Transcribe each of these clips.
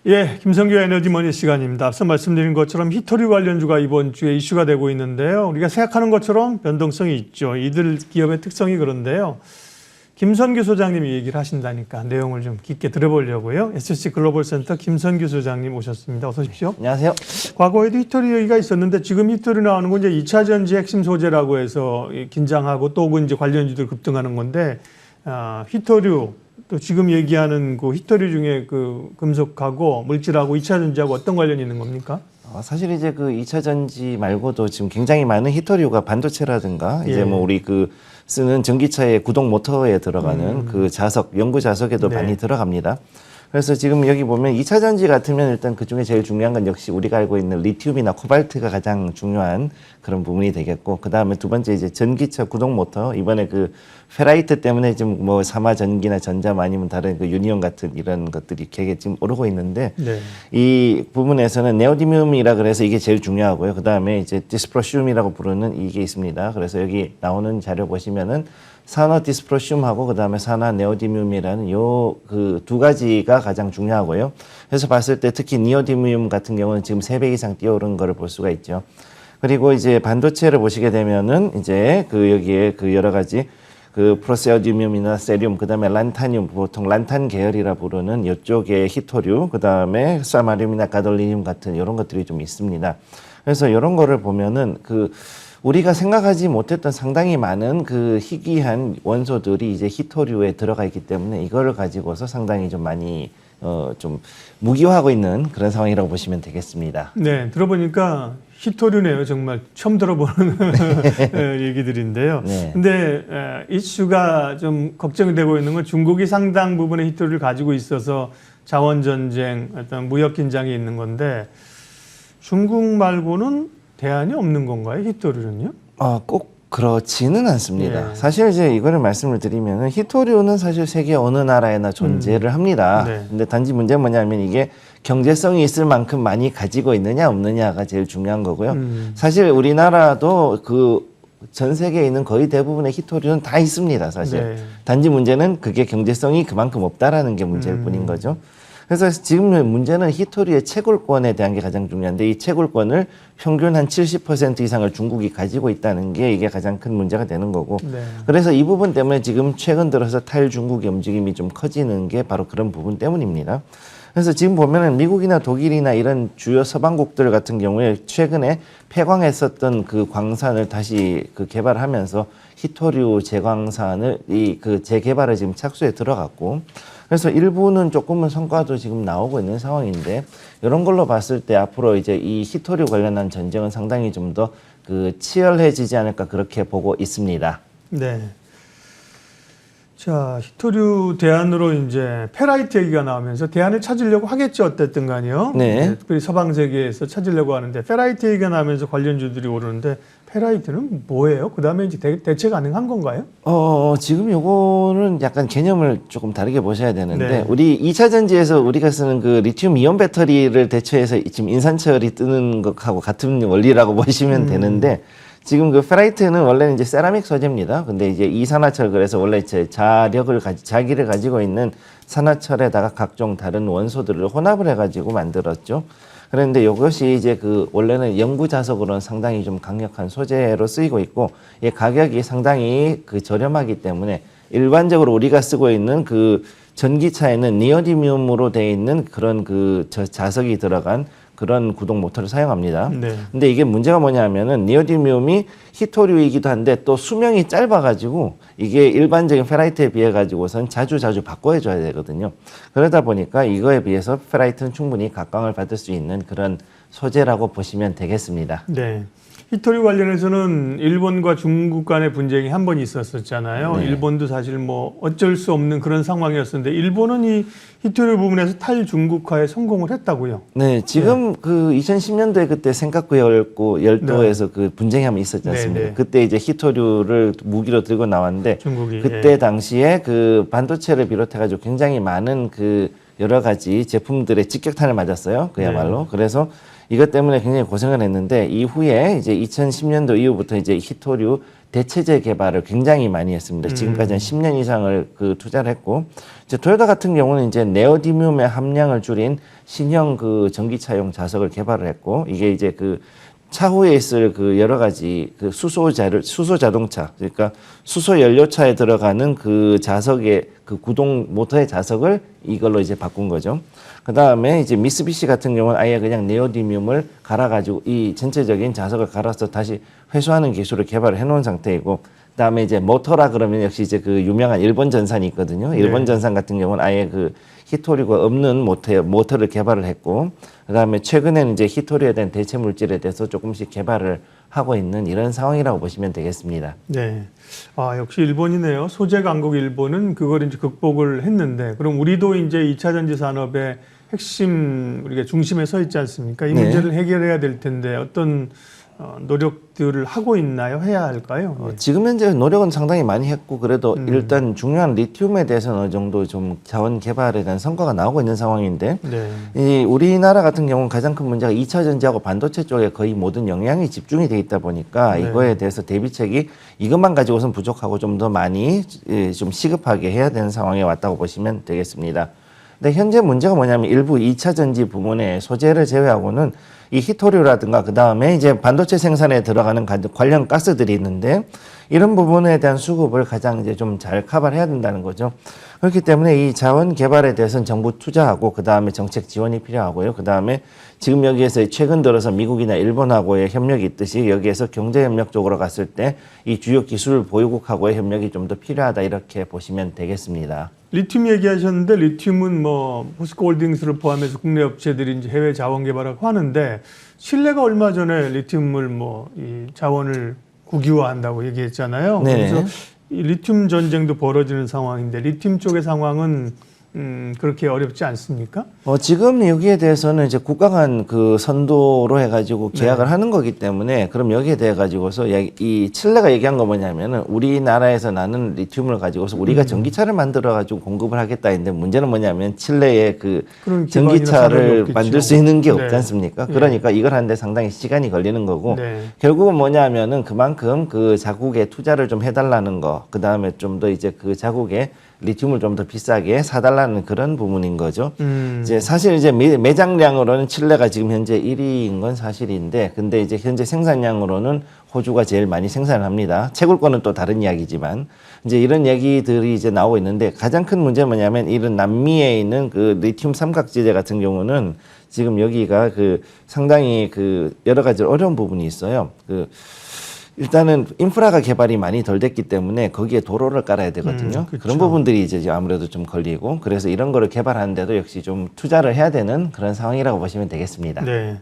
예, 김성규 에너지머니 시간입니다. 앞서 말씀드린 것처럼 히토류 관련주가 이번 주에 이슈가 되고 있는데요. 우리가 생각하는 것처럼 변동성이 있죠. 이들 기업의 특성이 그런데요. 김선규 소장님이 얘기를 하신다니까 내용을 좀 깊게 들어보려고요. SC 글로벌 센터 김선규 소장님 오셨습니다. 어서 오십시오. 안녕하세요. 과거에도 히토류 얘기가 있었는데 지금 히토류 나오는 건 이제 2차 전지 핵심 소재라고 해서 긴장하고 또 이제 관련주들 급등하는 건데 히토류 또 지금 얘기하는 그 히토류 중에 그 금속하고 물질하고 2차 전지하고 어떤 관련이 있는 겁니까? 사실 이제 그 2차 전지 말고도 지금 굉장히 많은 히토류가 반도체라든가 이제 뭐 우리 그 쓰는 전기차의 구동 모터에 들어가는 그 자석, 연구 자석에도 많이 들어갑니다. 그래서 지금 여기 보면 2차 전지 같으면 일단 그 중에 제일 중요한 건 역시 우리가 알고 있는 리튬이나 코발트가 가장 중요한 그런 부분이 되겠고, 그 다음에 두 번째 이제 전기차 구동 모터, 이번에 그 페라이트 때문에 지금 뭐 사마전기나 전잠 아니면 다른 그 유니온 같은 이런 것들이 되게 지금 오르고 있는데 이 부분에서는 네오디뮴이라 그래서 이게 제일 중요하고요. 그 다음에 이제 디스프로슘이라고 부르는 이게 있습니다. 그래서 여기 나오는 자료 보시면은 산화 디스프로슘하고 그 다음에 산화 네오디뮴이라는 요 그 두 가지가 가장 중요하고요. 그래서 봤을 때 특히 니오디뮴 같은 경우는 지금 3배 이상 뛰어오른 거를 볼 수가 있죠. 그리고 이제 반도체를 보시게 되면은 이제 그 여기에 그 여러 가지 그 프로세오디뮴이나 세륨, 그 다음에 란타늄, 보통 란탄 계열이라 부르는 이쪽에 히토류, 그 다음에 사마륨이나 가돌리늄 같은 이런 것들이 좀 있습니다. 그래서 이런 거를 보면은 그 우리가 생각하지 못했던 상당히 많은 그 희귀한 원소들이 이제 히토류에 들어가 있기 때문에 이거를 가지고서 상당히 좀 많이 좀 무기화하고 있는 그런 상황이라고 보시면 되겠습니다. 네, 들어보니까 히토류네요. 정말 처음 들어보는 얘기들인데요. 근데 이슈가 좀 걱정이 되고 있는 건 중국이 상당 부분의 히토류를 가지고 있어서 자원 전쟁, 어떤 무역 긴장이 있는 건데 중국 말고는 대안이 없는 건가요? 히토류는요? 꼭 그렇지는 않습니다. 사실 이제 이거를 말씀을 드리면은 히토류는 사실 세계 어느 나라에나 존재를 합니다. 근데 단지 문제는 뭐냐면 이게 경제성이 있을 만큼 많이 가지고 있느냐 없느냐가 제일 중요한 거고요. 사실 우리나라도 그 전 세계에 있는 거의 대부분의 히토류는 다 있습니다. 사실. 단지 문제는 그게 경제성이 그만큼 없다라는 게 문제일 뿐인 거죠. 그래서 지금 문제는 히토류의 채굴권에 대한 게 가장 중요한데 이 채굴권을 평균 한 70% 이상을 중국이 가지고 있다는 게 이게 가장 큰 문제가 되는 거고 그래서 이 부분 때문에 지금 최근 들어서 탈중국의 움직임이 좀 커지는 게 바로 그런 부분 때문입니다. 그래서 지금 보면은 미국이나 독일이나 이런 주요 서방국들 같은 경우에 최근에 폐광했었던 그 광산을 다시 그 개발하면서 히토류 재광산을 그 재개발을 지금 착수에 들어갔고 그래서 일부는 조금은 성과도 지금 나오고 있는 상황인데 이런 걸로 봤을 때 앞으로 이제 이 히토류 관련한 전쟁은 상당히 좀 더 그 치열해지지 않을까 그렇게 보고 있습니다. 네. 자, 히토류 대안으로 이제 페라이트 얘기가 나오면서 대안을 찾으려고 하겠죠. 어쨌든 간이요. 특별히 서방 세계에서 찾으려고 하는데 페라이트 얘기가 나오면서 관련주들이 오르는데 페라이트는 뭐예요? 그 다음에 이제 대체 가능한 건가요? 지금 요거는 약간 개념을 조금 다르게 보셔야 되는데 우리 2차 전지에서 우리가 쓰는 그 리튬 이온 배터리를 대체해서 지금 인산철이 뜨는 것하고 같은 원리라고 보시면 되는데 지금 그 페라이트는 원래는 이제 세라믹 소재입니다. 근데 이제 이산화철 그래서 원래 제 자기를 가지고 있는 산화철에다가 각종 다른 원소들을 혼합을 해가지고 만들었죠. 그런데 이것이 이제 그 원래는 연구 자석으로는 상당히 좀 강력한 소재로 쓰이고 있고 이 가격이 상당히 그 저렴하기 때문에 일반적으로 우리가 쓰고 있는 그 전기차에는 니오디뮴으로 되어 있는 그런 그 자석이 들어간 그런 구동 모터를 사용합니다. 근데 이게 문제가 뭐냐면은 니오디뮴이 히토류이기도 한데 또 수명이 짧아가지고 이게 일반적인 페라이트에 비해 가지고선 자주 바꿔줘야 되거든요. 그러다 보니까 이거에 비해서 페라이트는 충분히 각광을 받을 수 있는 그런 소재라고 보시면 되겠습니다. 네. 히토류 관련해서는 일본과 중국 간의 분쟁이 한 번 있었잖아요. 일본도 사실 뭐 어쩔 수 없는 그런 상황이었는데 일본은 이 히토류 부분에서 탈중국화에 성공을 했다고요. 네, 지금 그 2010년도에 그때 센카쿠 열도에서 그 분쟁이 한번 있었지 않습니까? 그때 이제 히토류를 무기로 들고 나왔는데 중국이, 그때 당시에 그 반도체를 비롯해가지고 굉장히 많은 그 여러 가지 제품들의 직격탄을 맞았어요. 그야말로. 그래서 이것 때문에 굉장히 고생을 했는데 이후에 이제 2010년도 이후부터 이제 히토류 대체제 개발을 굉장히 많이 했습니다. 지금까지 한 10년 이상을 그 투자를 했고, 이제 토요타 같은 경우는 이제 네오디뮴의 함량을 줄인 신형 그 전기차용 자석을 개발을 했고, 이게 이제 그 차후에 있을 그 여러 가지 그 수소 자동차, 그러니까 수소 연료차에 들어가는 그 자석의 그 구동 모터의 자석을 이걸로 이제 바꾼 거죠. 그 다음에 이제 미쓰비시 같은 경우는 아예 그냥 네오디뮴을 갈아가지고 이 전체적인 자석을 갈아서 다시 회수하는 기술을 개발을 해놓은 상태이고, 그 다음에 이제 모터라 그러면 역시 이제 그 유명한 일본 전산이 있거든요. 일본 전산 같은 경우는 아예 그 히토류가 없는 모터를 개발을 했고, 그 다음에 최근에는 이제 히토류에 대한 대체 물질에 대해서 조금씩 개발을 하고 있는 이런 상황이라고 보시면 되겠습니다. 네. 아, 역시 일본이네요. 소재 강국 일본은 그걸 이제 극복을 했는데, 그럼 우리도 이제 2차 전지 산업의 핵심, 우리가 중심에 서 있지 않습니까? 이 문제를 해결해야 될 텐데, 어떤 노력들을 하고 있나요? 해야 할까요? 지금 현재 노력은 상당히 많이 했고, 그래도 일단 중요한 리튬에 대해서는 어느 정도 좀 자원 개발에 대한 성과가 나오고 있는 상황인데, 이 우리나라 같은 경우는 가장 큰 문제가 2차 전지하고 반도체 쪽에 거의 모든 영향이 집중이 돼 있다 보니까 이거에 대해서 대비책이 이것만 가지고선 부족하고 좀 더 많이 좀 시급하게 해야 되는 상황에 왔다고 보시면 되겠습니다. 근데 현재 문제가 뭐냐면 일부 2차 전지 부문의 소재를 제외하고는 이 히토류라든가 그 다음에 이제 반도체 생산에 들어가는 관련 가스들이 있는데 이런 부분에 대한 수급을 가장 이제 좀 잘 커버를 해야 된다는 거죠. 그렇기 때문에 이 자원 개발에 대해서는 정부 투자하고 그 다음에 정책 지원이 필요하고요. 그 다음에 지금 여기에서 최근 들어서 미국이나 일본하고의 협력이 있듯이 여기에서 경제협력 쪽으로 갔을 때 이 주요 기술 보유국하고의 협력이 좀 더 필요하다 이렇게 보시면 되겠습니다. 리튬 얘기하셨는데 리튬은 뭐 포스코홀딩스를 포함해서 국내 업체들이 이제 해외 자원 개발하고 하는데 신뢰가 얼마 전에 리튬을 뭐 이 자원을 국유화한다고 얘기했잖아요. 그래서 이 리튬 전쟁도 벌어지는 상황인데 리튬 쪽의 상황은 그렇게 어렵지 않습니까? 지금 여기에 대해서는 이제 국가 간 그 선도로 해가지고 계약을 하는 거기 때문에 그럼 여기에 대해 가지고서 이 칠레가 얘기한 거 뭐냐면은 우리나라에서 나는 리튬을 가지고서 우리가 전기차를 만들어 가지고 공급을 하겠다 했는데 문제는 뭐냐면 칠레의 그 전기차를 만들 수 있는 게 없지 않습니까? 그러니까 이걸 하는데 상당히 시간이 걸리는 거고 결국은 뭐냐면은 그만큼 그 자국에 투자를 좀 해달라는 거, 그 다음에 좀 더 이제 그 자국에 리튬을 좀 더 비싸게 사달라는 그런 부분인 거죠. 이제 사실 이제 매장량으로는 칠레가 지금 현재 1위인 건 사실인데, 근데 이제 현재 생산량으로는 호주가 제일 많이 생산을 합니다. 채굴권은 또 다른 이야기지만, 이제 이런 얘기들이 이제 나오고 있는데 가장 큰 문제는 뭐냐면 이런 남미에 있는 그 리튬 삼각지대 같은 경우는 지금 여기가 그 상당히 그 여러 가지 어려운 부분이 있어요. 일단은 인프라가 개발이 많이 덜 됐기 때문에 거기에 도로를 깔아야 되거든요. 그런 부분들이 이제 아무래도 좀 걸리고, 그래서 이런 거를 개발하는데도 역시 좀 투자를 해야 되는 그런 상황이라고 보시면 되겠습니다. 네.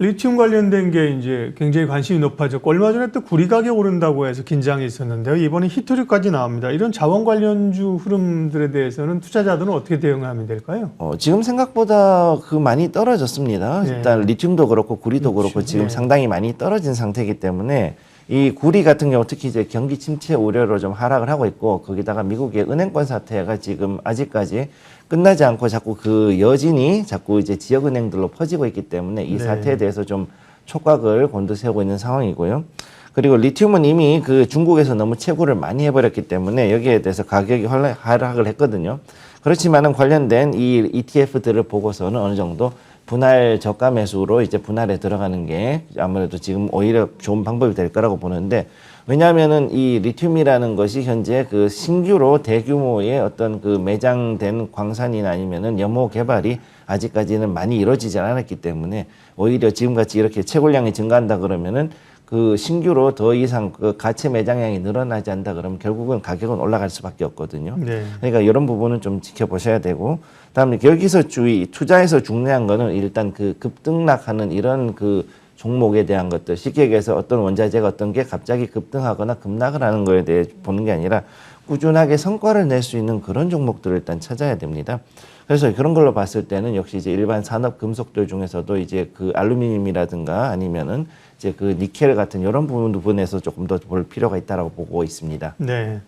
리튬 관련된 게 이제 굉장히 관심이 높아졌고 얼마 전에 또 구리 가격 오른다고 해서 긴장이 있었는데요. 이번에 히토류까지 나옵니다. 이런 자원 관련주 흐름들에 대해서는 투자자들은 어떻게 대응하면 될까요? 지금 생각보다 많이 떨어졌습니다. 일단 리튬도 그렇고 구리도 그렇고 지금 상당히 많이 떨어진 상태이기 때문에 이 구리 같은 경우 특히 이제 경기 침체 우려로 좀 하락을 하고 있고, 거기다가 미국의 은행권 사태가 지금 아직까지 끝나지 않고 자꾸 그 여진이 자꾸 이제 지역은행들로 퍼지고 있기 때문에 이 사태에 대해서 좀 촉각을 곤두세우고 있는 상황이고요. 그리고 리튬은 이미 그 중국에서 너무 채굴을 많이 해버렸기 때문에 여기에 대해서 가격이 하락을 했거든요. 그렇지만은 관련된 이 ETF들을 보고서는 어느 정도 분할 저가 매수로 이제 분할에 들어가는 게 아무래도 지금 오히려 좋은 방법이 될 거라고 보는데, 왜냐하면은 이 리튬이라는 것이 현재 그 신규로 대규모의 어떤 그 매장된 광산이나 아니면은 연모 개발이 아직까지는 많이 이루어지지 않았기 때문에 오히려 지금같이 이렇게 채굴량이 증가한다 그러면은 그 신규로 더 이상 그 가치 매장량이 늘어나지 않는다 그러면 결국은 가격은 올라갈 수밖에 없거든요. 그러니까 이런 부분은 좀 지켜보셔야 되고, 그다음에 여기서 투자에서 중요한 거는 일단 그 급등락하는 이런 그 종목에 대한 것들, 쉽게 얘기해서 어떤 원자재가 어떤 게 갑자기 급등하거나 급락을 하는 거에 대해 보는 게 아니라 꾸준하게 성과를 낼 수 있는 그런 종목들을 일단 찾아야 됩니다. 그래서 그런 걸로 봤을 때는 역시 이제 일반 산업 금속들 중에서도 이제 그 알루미늄이라든가 아니면은 이제 그 니켈 같은 이런 부분에서 조금 더 볼 필요가 있다라고 보고 있습니다. 네.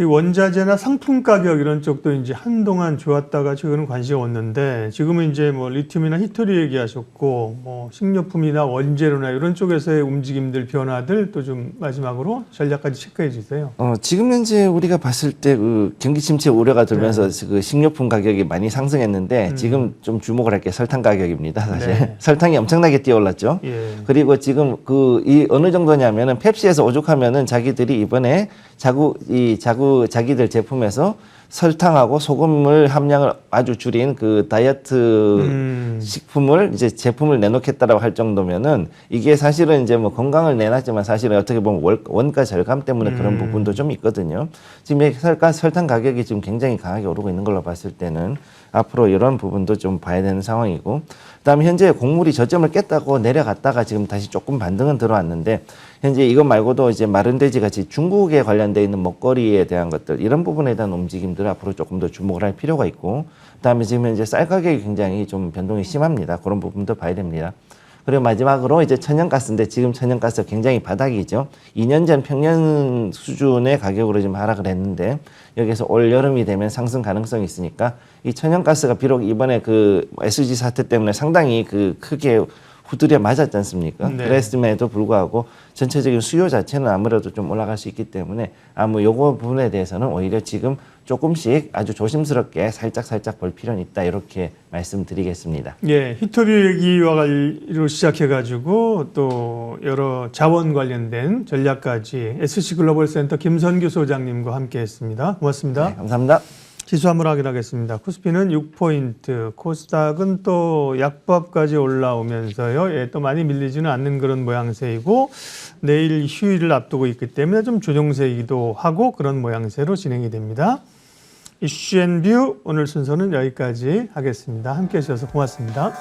이 원자재나 상품 가격 이런 쪽도 이제 한동안 좋았다가 최근은 관심이 없는데 지금은 이제 뭐 리튬이나 히토리 얘기하셨고 뭐 식료품이나 원재료나 이런 쪽에서의 움직임들 변화들 또 좀 마지막으로 전략까지 체크해 주세요. 지금 현재 우리가 봤을 때 그 경기 침체 우려가 들면서 그 식료품 가격이 많이 상승했는데 지금 좀 주목을 할 게 설탕 가격입니다. 사실 네. 설탕이 엄청나게 뛰어올랐죠. 예. 그리고 지금 이 어느 정도냐면은 펩시에서 오죽하면은 자기들이 이번에 자기들 제품에서 설탕하고 소금물 함량을 아주 줄인 그 다이어트 식품을 이제 제품을 내놓겠다라고 할 정도면은 이게 사실은 이제 뭐 건강을 내놨지만 사실은 어떻게 보면 원가 절감 때문에 그런 부분도 좀 있거든요. 지금 이 설탕 가격이 지금 굉장히 강하게 오르고 있는 걸로 봤을 때는 앞으로 이런 부분도 좀 봐야 되는 상황이고, 그다음에 현재 곡물이 저점을 깼다고 내려갔다가 지금 다시 조금 반등은 들어왔는데 현재 이것 말고도 이제 마른 돼지 같이 중국에 관련돼 있는 먹거리에 대한 것들 이런 부분에 대한 움직임들 앞으로 조금 더 주목을 할 필요가 있고, 그다음에 지금 현재 쌀 가격이 굉장히 좀 변동이 심합니다. 그런 부분도 봐야 됩니다. 그리고 마지막으로 이제 천연가스인데 지금 천연가스 굉장히 바닥이죠. 2년 전 평년 수준의 가격으로 지금 하락을 했는데 여기서 올 여름이 되면 상승 가능성이 있으니까 이 천연가스가 비록 이번에 그 SG 사태 때문에 상당히 그 크게 후드려 맞았지 않습니까? 네. 그랬음에도 불구하고 전체적인 수요 자체는 아무래도 좀 올라갈 수 있기 때문에 요거 부분에 대해서는 오히려 지금 조금씩 아주 조심스럽게 살짝 볼 필요는 있다, 이렇게 말씀드리겠습니다. 예, 히토리 얘기로 시작해가지고 또 여러 자원 관련된 전략까지 SC글로벌 센터 김선규 소장님과 함께했습니다. 고맙습니다. 네, 감사합니다. 지수 한번 확인하겠습니다. 코스피는 6포인트, 코스닥은 또 약밥까지 올라오면서요. 예, 또 많이 밀리지는 않는 그런 모양새이고 내일 휴일을 앞두고 있기 때문에 좀 조정세이기도 하고 그런 모양새로 진행이 됩니다. 이슈앤뷰 오늘 순서는 여기까지 하겠습니다. 함께해 주셔서 고맙습니다.